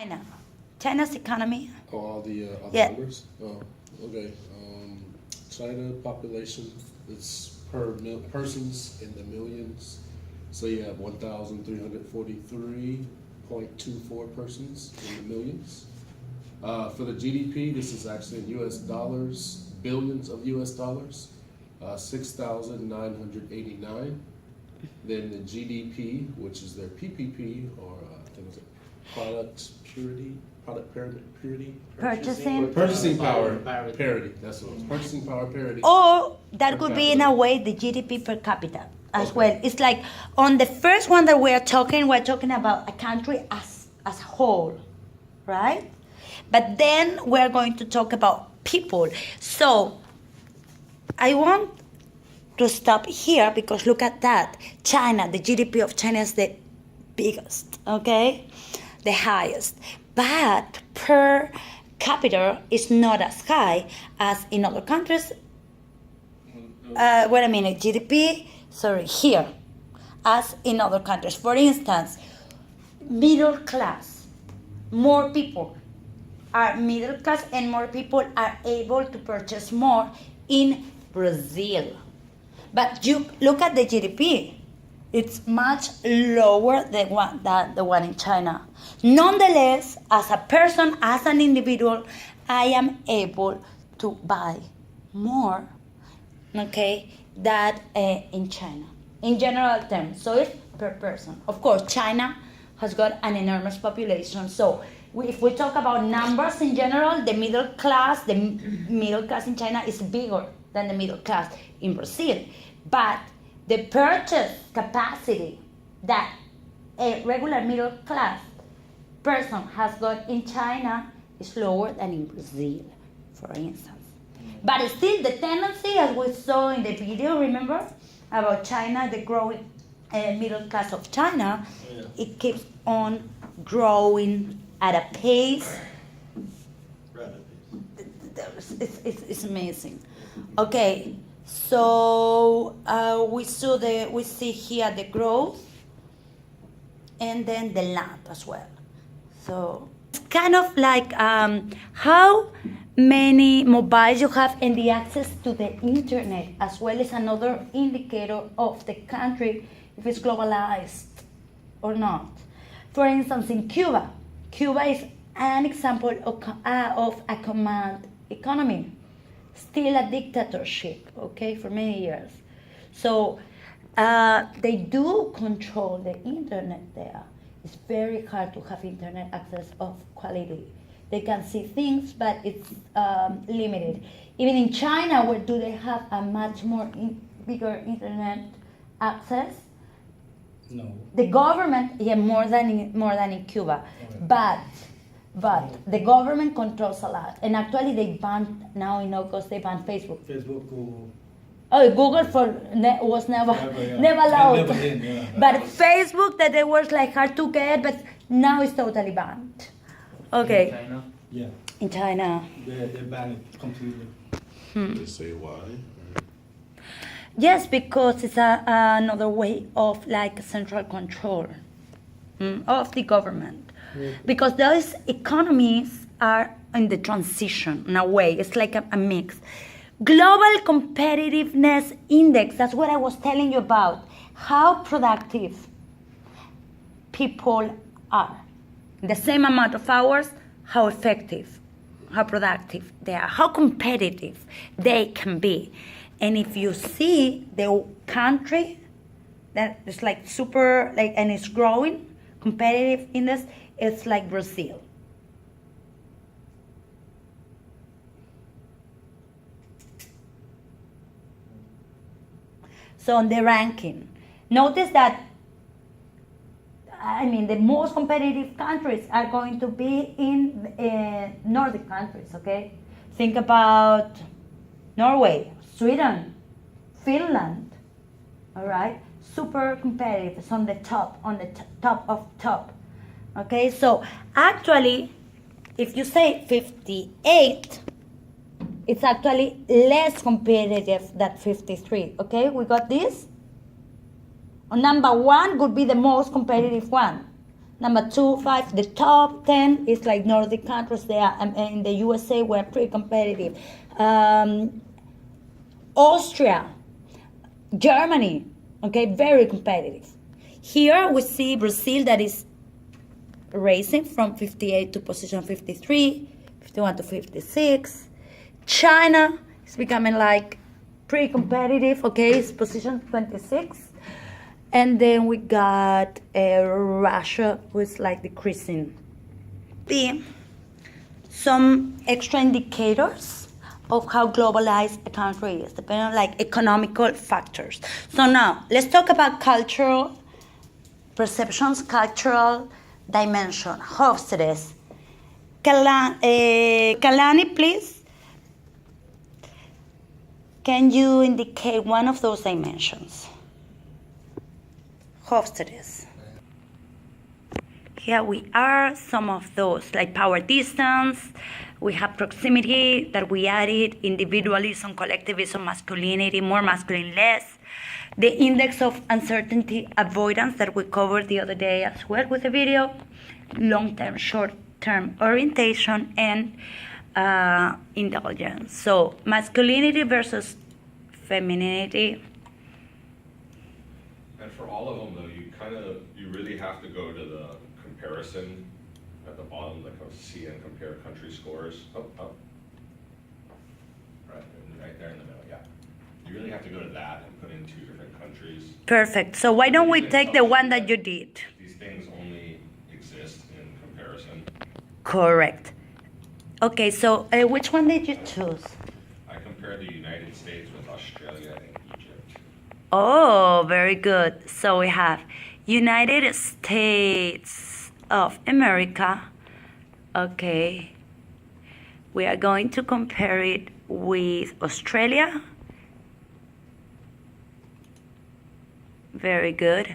China. China's economy. Oh, all the Yeah. numbers? Oh, okay. China population, it's persons in the millions. So you have 1,343.24 persons in the millions. For the GDP, this is actually in US dollars, billions of US dollars, 6,989. Then the GDP, which is their PPP, or I think it's product pyramid purity. Purchasing power parity. That's what it was. Purchasing power parity. Or that could be in a way the GDP per capita as well. It's like on the first one that we're talking about a country as a whole, right? But then we're going to talk about people. So I want to stop here because look at that. China, the GDP of China is the biggest, okay? The highest. But per capita is not as high as in other countries. Wait a minute, GDP, here, as in other countries. For instance, middle class, more people are middle class and more people are able to purchase more in Brazil. But you look at the GDP, it's much lower than the one in China. Nonetheless, as a person, as an individual, I am able to buy more, okay, than in China, in general terms. So it's per person. Of course, China has got an enormous population. So if we talk about numbers in general, the middle class in China is bigger than the middle class in Brazil. But the purchase capacity that a regular middle class person has got in China is lower than in Brazil, for instance. But still, the tendency, as we saw in the video, remember, about China, the growing middle class of China, it keeps on growing at a pace. It's amazing. Okay, so we see here the growth, and then the land as well. So it's kind of like how many mobiles you have and the access to the internet as well is another indicator of the country if it's globalized or not. For instance, in Cuba is an example of a command economy, still a dictatorship, okay, for many years. So they do control the internet there. It's very hard to have internet access of quality. They can see things, but it's limited. Even in China, where do they have a much bigger internet access? No. The government, more than in Cuba, Okay. but the government controls a lot. And actually, they banned now in August. They banned Facebook. Google. Oh, Google was never allowed. Never did, yeah. But Facebook, that they were like hard to get, but now it's totally banned. Okay. In China? Yeah. In China. They banned it completely. They say why? Yes, because it's another way of like central control of the government. Yeah. Because those economies are in the transition in a way. It's like a mix. Global Competitiveness Index, that's what I was telling you about. How productive people are. The same amount of hours, how effective, how productive they are, how competitive they can be. And if you see the country that is like super, like, and it's growing, competitive index, it's like Brazil. So on the ranking, notice that the most competitive countries are going to be in Nordic countries, okay? Think about Norway, Sweden, Finland, all right? Super competitive, it's on the top of top, okay? So actually, if you say 58, it's actually less competitive than 53, okay? We got this? Number one would be the most competitive one. Number 2, 5. The top 10 is like Nordic countries. They are in the USA. We're pretty competitive. Austria, Germany, okay, very competitive. Here we see Brazil that is racing from 58 to position 53, 51 to 56. China is becoming like pretty competitive, okay, it's position 26. And then we got Russia, who is like decreasing. Some extra indicators of how globalized a country is, depending on like economical factors. So now, let's talk about cultural perceptions, cultural dimension. Hofstede. Kalani, please. Can you indicate one of those dimensions? Hofstede. Here we are, some of those, like power distance, we have proximity that we added, individualism, collectivism, masculinity, more masculine, less. The index of uncertainty avoidance that we covered the other day as well with the video, long-term, short-term orientation, and indulgence. So masculinity versus femininity. And for all of them, though, you really have to go to the comparison at the bottom, like see and compare country scores. Right there in the middle, yeah. You really have to go to that and put in 2 different countries. Perfect. So why don't we take the one that you did? These things only exist in comparison. Correct. Okay, so which one did you choose? I compared the United States with Australia and Egypt. Oh, very good. So we have United States of America. Okay. We are going to compare it with Australia. Very good.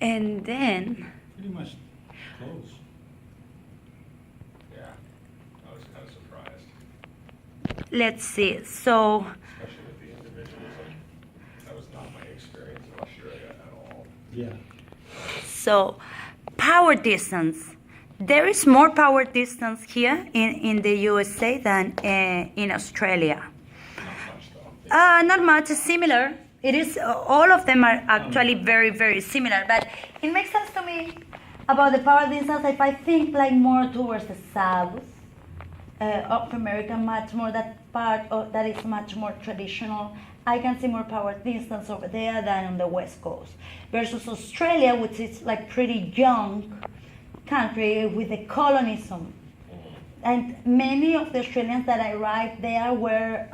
And then Pretty much close. Yeah, I was kind of surprised, let's see. So especially with the individualism. That was not my experience in Australia at all. Yeah. So, power distance. There is more power distance here in the USA than in Australia. Not much though. Not much, it's similar. It is, all of them are actually very, very similar. But it makes sense to me about the power distance if I think like more towards the south of America, much more that part of that is much more traditional. I can see more power distance over there than on the west coast. Versus Australia, which is like pretty young country with the colonism. And many of the Australians that arrived there were,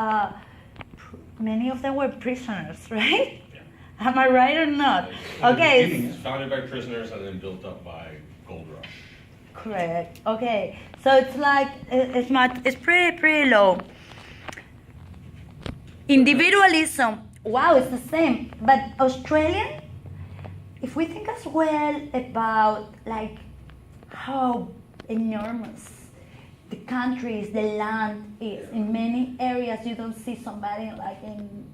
many of them were prisoners, right? Yeah. Am I right or not? In the Okay. beginning, it's founded by prisoners and then built up by gold rush. Correct. Okay. So it's like it's pretty low. Individualism. Wow, it's the same. But Australian, if we think as well about like how enormous the countries, the land is. In many areas, you don't see somebody like in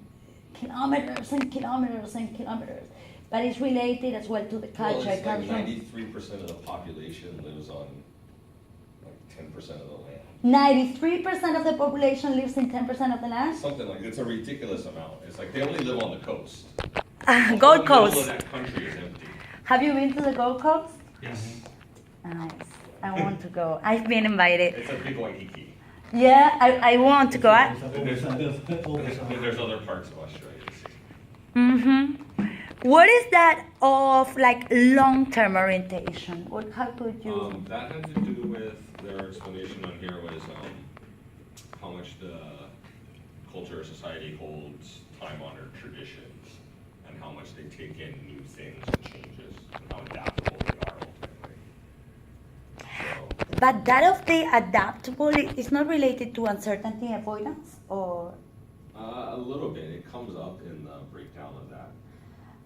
kilometers and kilometers and kilometers. But it's related as well to the culture. Well, it's like culture. 93% of the population lives on like 10% of the land. 93% of the population lives in 10% of the land? Something like, it's a ridiculous amount. It's like they only live on the coast. Gold The middle Coast. of that country is empty. Have you been to the Gold Coast? Yes. Nice. I want to go. I've been invited. It's a big Waikiki. Yeah, I want to go. There's other parts of Australia to see. Mm-hmm. What is that of like long-term orientation? How could you? That had to do with their explanation on here was how much the culture or society holds time-honored traditions and how much they take in new things and changes and how adaptable they are ultimately. So, But that of the adaptable is not related to uncertainty avoidance, or? a little bit. It comes up in the breakdown of that.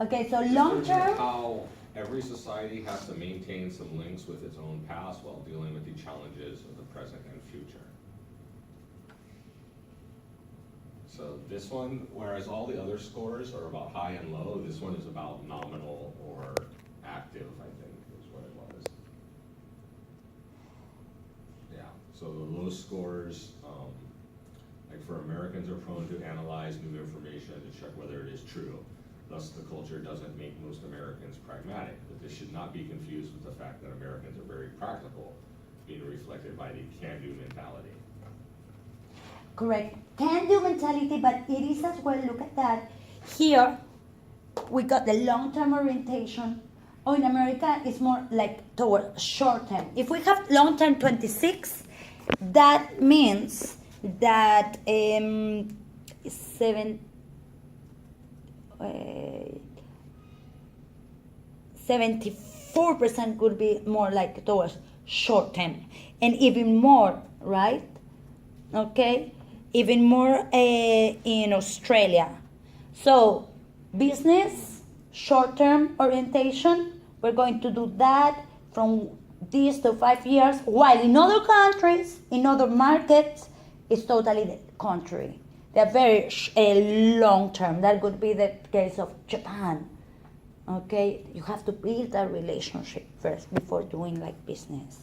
Okay, so Just long terms of term. how every society has to maintain some links with its own past while dealing with the challenges of the present and future. So this one, whereas all the other scores are about high and low, this one is about nominal or active, I think, is what it was. Yeah, so the low scores, like for Americans are prone to analyze new information to check whether it is true. Thus, the culture doesn't make most Americans pragmatic, but this should not be confused with the fact that Americans are very practical, being reflected by the can-do mentality. Correct. Can-do mentality, but it is as well, look at that. Here, we got the long-term orientation. Oh, in America, it's more like toward short-term. If we have long-term 26, that means that 74% could be more like towards short-term. And even more, right? Okay? Even more in Australia. So, business, short-term orientation, we're going to do that from this to 5 years, while in other countries, in other markets, it's totally the contrary. They're very long-term. That could be the case of Japan. Okay? You have to build a relationship first before doing like business.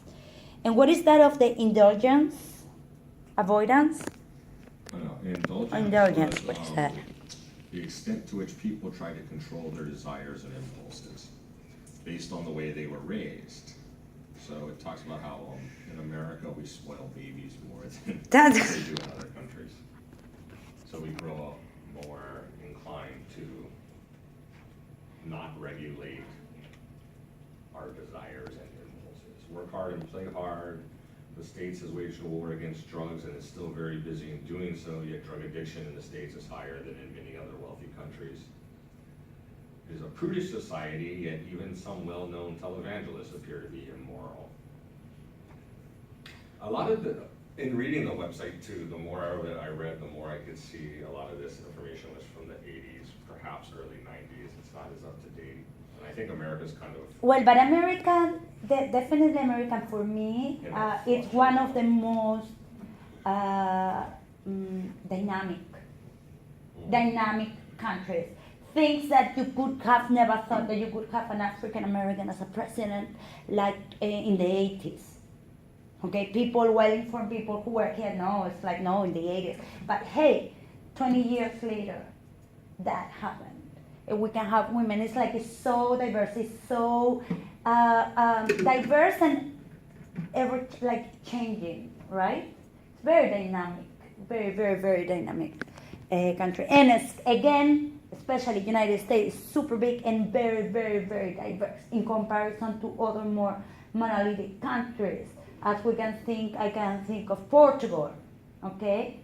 And what is that of the indulgence? Avoidance? Indulgence, was, what's that? The extent to which people try to control their desires and impulses based on the way they were raised. So it talks about how in America we spoil babies more than they do in other countries. So we grow up more inclined to not regulate our desires and impulses. Work hard and play hard. The States has waged a war against drugs and is still very busy in doing so, yet drug addiction in the States is higher than in many other wealthy countries. It is a prudish society, yet even some well-known televangelists appear to be immoral. A lot of in reading the website too, the more I read, the more I could see a lot of this information was from the 80s, perhaps early 90s. It's not as up to date. And I think America's kind of... Well, but American, definitely American for me, it's one of the most dynamic countries. Things that you could have never thought that you could have an African American as a president, like in the 80s. Okay, people, well-informed people who were here, no, it's like, no, in the 80s. But hey, 20 years later, that happened. We can have women, it's like, it's so diverse, it's so diverse and ever, like, changing, right? It's very dynamic, very, very, very dynamic country. And it's, again, especially United States, super big and very, very, very diverse in comparison to other more monolithic countries. As we can think, I can think of Portugal, okay?